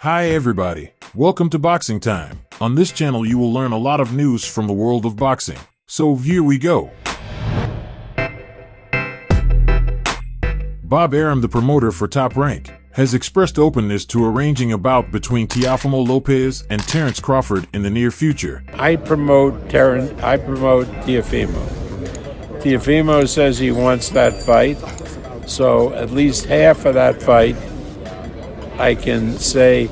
Hi everybody, welcome to Boxing Time. On this channel you will learn a lot of news from the world of boxing. So here we go. Bob Arum, the promoter for Top Rank, has expressed openness to arranging a bout between Teofimo Lopez and Terence Crawford in the near future. I promote Terence. I promote Teofimo. Teofimo says he wants that fight, so at least half of that fight I can say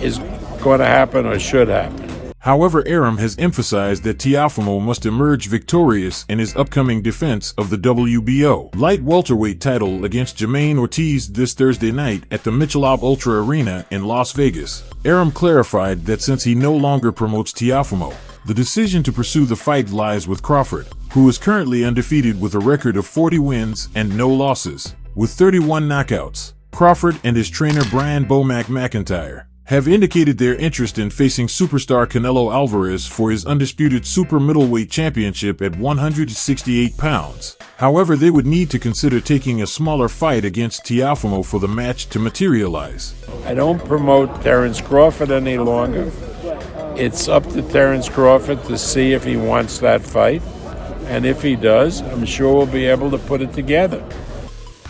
is going to happen or should happen. However, Arum has emphasized that Teofimo must emerge victorious in his upcoming defense of the WBO light welterweight title against Jermaine Ortiz this Thursday night at the Michelob Ultra Arena in Las Vegas. Arum clarified that since he no longer promotes Teofimo, the decision to pursue the fight lies with Crawford, who is currently undefeated with a record of 40 wins and no losses, with 31 knockouts. Crawford and his trainer Brian Bomac McIntyre have indicated their interest in facing superstar Canelo Alvarez for his undisputed super middleweight championship at 168 pounds. However, they would need to consider taking a smaller fight against Teofimo for the match to materialize. I don't promote Terence Crawford any longer. It's up to Terence Crawford to see if he wants that fight, and if he does, I'm sure we'll be able to put it together.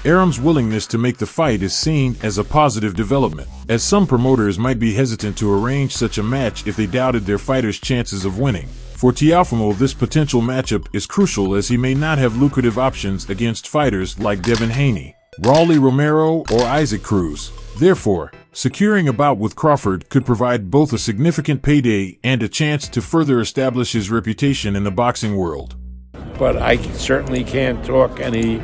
Arum's willingness to make the fight is seen as a positive development, as some promoters might be hesitant to arrange such a match if they doubted their fighter's chances of winning. For Teofimo, this potential matchup is crucial as he may not have lucrative options against fighters like Devin Haney, Rolly Romero, or Isaac Cruz. Therefore, securing a bout with Crawford could provide both a significant payday and a chance to further establish his reputation in the boxing world. But I certainly can't talk any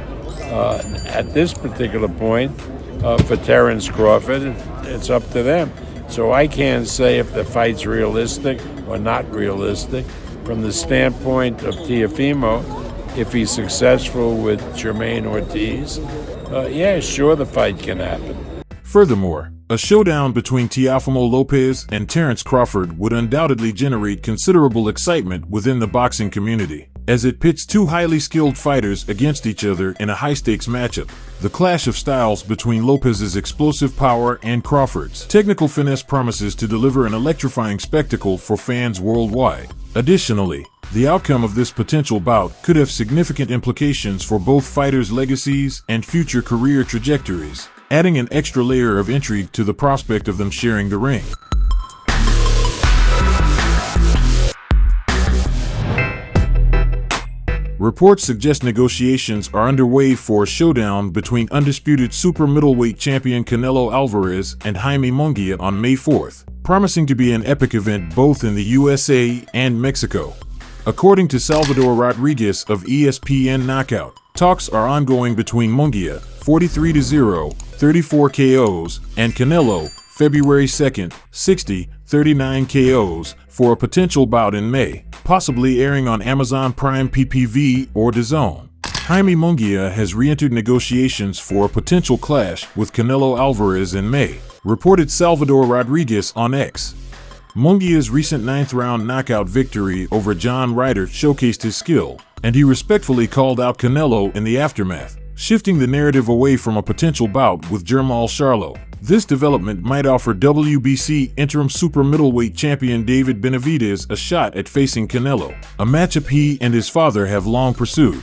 at this particular point for Terence Crawford. It's up to them. So I can't say if the fight's realistic or not realistic. From the standpoint of Teofimo, if he's successful with Jermaine Ortiz, yeah, sure, the fight can happen. Furthermore, a showdown between Teofimo Lopez and Terence Crawford would undoubtedly generate considerable excitement within the boxing community, as it pits two highly skilled fighters against each other in a high-stakes matchup. The clash of styles between Lopez's explosive power and Crawford's technical finesse promises to deliver an electrifying spectacle for fans worldwide. Additionally, the outcome of this potential bout could have significant implications for both fighters' legacies and future career trajectories, adding an extra layer of intrigue to the prospect of them sharing the ring. Reports suggest negotiations are underway for a showdown between undisputed super middleweight champion Canelo Alvarez and Jaime Munguia on May 4th, promising to be an epic event both in the USA and Mexico. According to Salvador Rodriguez of ESPN Knockout, talks are ongoing between Munguia, 43-0, 34 KOs, and Canelo, February 2nd, 60, 39 KOs, for a potential bout in May, possibly airing on Amazon Prime PPV or DAZN. Jaime Munguia has re-entered negotiations for a potential clash with Canelo Alvarez in May, reported Salvador Rodriguez on X. Munguia's recent 9th-round knockout victory over John Ryder showcased his skill, and he respectfully called out Canelo in the aftermath, shifting the narrative away from a potential bout with Jermall Charlo. This development might offer WBC interim super middleweight champion David Benavidez a shot at facing Canelo, a matchup he and his father have long pursued.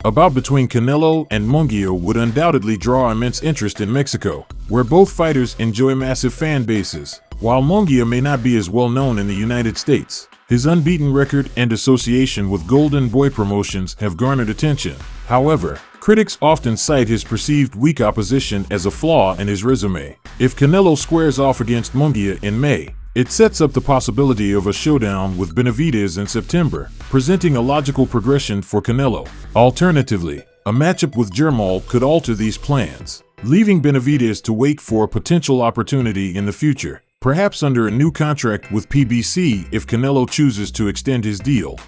A bout between Canelo and Munguia would undoubtedly draw immense interest in Mexico, where both fighters enjoy massive fan bases. While Munguia may not be as well known in the United States, his unbeaten record and association with Golden Boy Promotions have garnered attention. However, critics often cite his perceived weak opposition as a flaw in his resume. If Canelo squares off against Munguia in May, it sets up the possibility of a showdown with Benavidez in September, presenting a logical progression for Canelo. Alternatively, a matchup with Jermall could alter these plans, leaving Benavidez to wait for a potential opportunity in the future, perhaps under a new contract with PBC if Canelo chooses to extend his deal.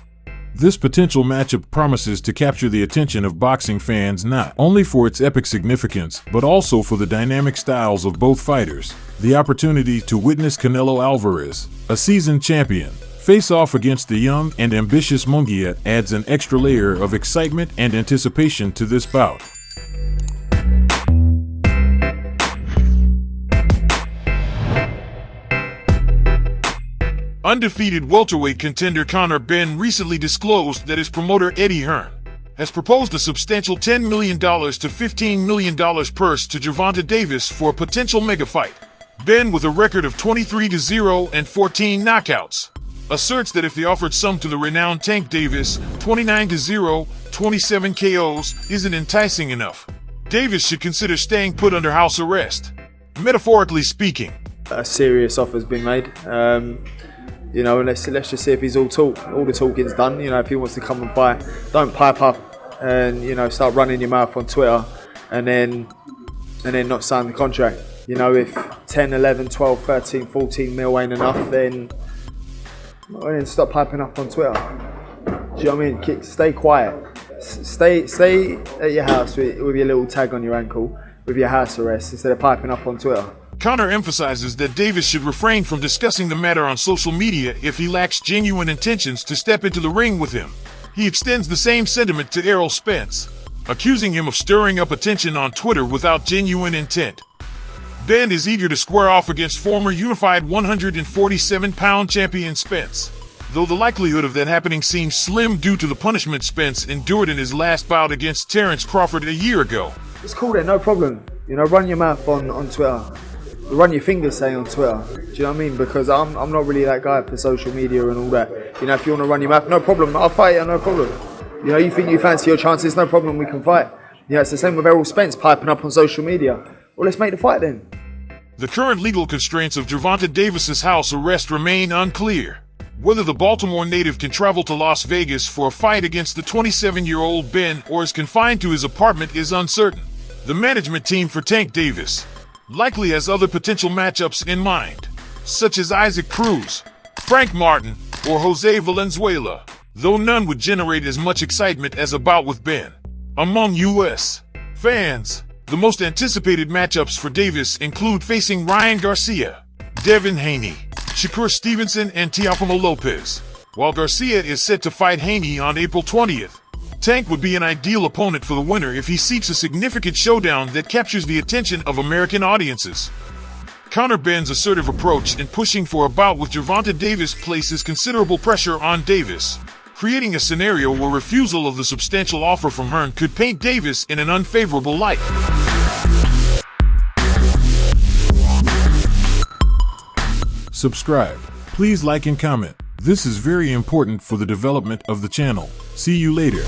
This potential matchup promises to capture the attention of boxing fans not only for its epic significance, but also for the dynamic styles of both fighters. The opportunity to witness Canelo Alvarez, a seasoned champion, face off against the young and ambitious Munguia adds an extra layer of excitement and anticipation to this bout. Undefeated welterweight contender Benn recently disclosed that his promoter Eddie Hearn has proposed a substantial $10 million to $15 million purse to Gervonta Davis for a potential mega fight. Benn, with a record of 23-0 and 14 knockouts, asserts that if the offered sum to the renowned Tank Davis, 29-0, 27 KOs, isn't enticing enough, Davis should consider staying put under house arrest. Metaphorically speaking, a serious offer's been made. You know, let's just see if he's all talk. All the talking's done. You know, if he wants to come and fight, don't pipe up and, you know, start running your mouth on Twitter and then not sign the contract. You know, if 10, 11, 12, 13, 14 mil ain't enough, then stop piping up on Twitter. Do you know what I mean? Stay quiet. Stay at your house with your little tag on your ankle, with your house arrest, instead of piping up on Twitter. Conor emphasizes that Davis should refrain from discussing the matter on social media if he lacks genuine intentions to step into the ring with him. He extends the same sentiment to Errol Spence, accusing him of stirring up attention on Twitter without genuine intent. Benn is eager to square off against former unified 147-pound champion Spence, though the likelihood of that happening seems slim due to the punishment Spence endured in his last bout against Terence Crawford a year ago. It's cool then, no problem. You know, run your mouth on Twitter. Run your fingers, say, on Twitter. Do you know what I mean? Because I'm not really that guy for social media and all that. You know, if you want to run your mouth, no problem. I'll fight you, no problem. You know, you think you fancy your chances, no problem, we can fight. You know, it's the same with Errol Spence piping up on social media. Well, let's make the fight then. The current legal constraints of Gervonta Davis's house arrest remain unclear. Whether the Baltimore native can travel to Las Vegas for a fight against the 27-year-old Benn or is confined to his apartment is uncertain. The management team for Tank Davis likely has other potential matchups in mind, such as Isaac Cruz, Frank Martin, or Jose Valenzuela, though none would generate as much excitement as a bout with Benn. Among U.S. fans, the most anticipated matchups for Davis include facing Ryan Garcia, Devin Haney, Shakur Stevenson, and Teofimo Lopez, while Garcia is set to fight Haney on April 20th. Tank would be an ideal opponent for the winner if he seeks a significant showdown that captures the attention of American audiences. Benn's assertive approach in pushing for a bout with Gervonta Davis places considerable pressure on Davis, creating a scenario where refusal of the substantial offer from Hearn could paint Davis in an unfavorable light. Subscribe. Please like and comment. This is very important for the development of the channel. See you later.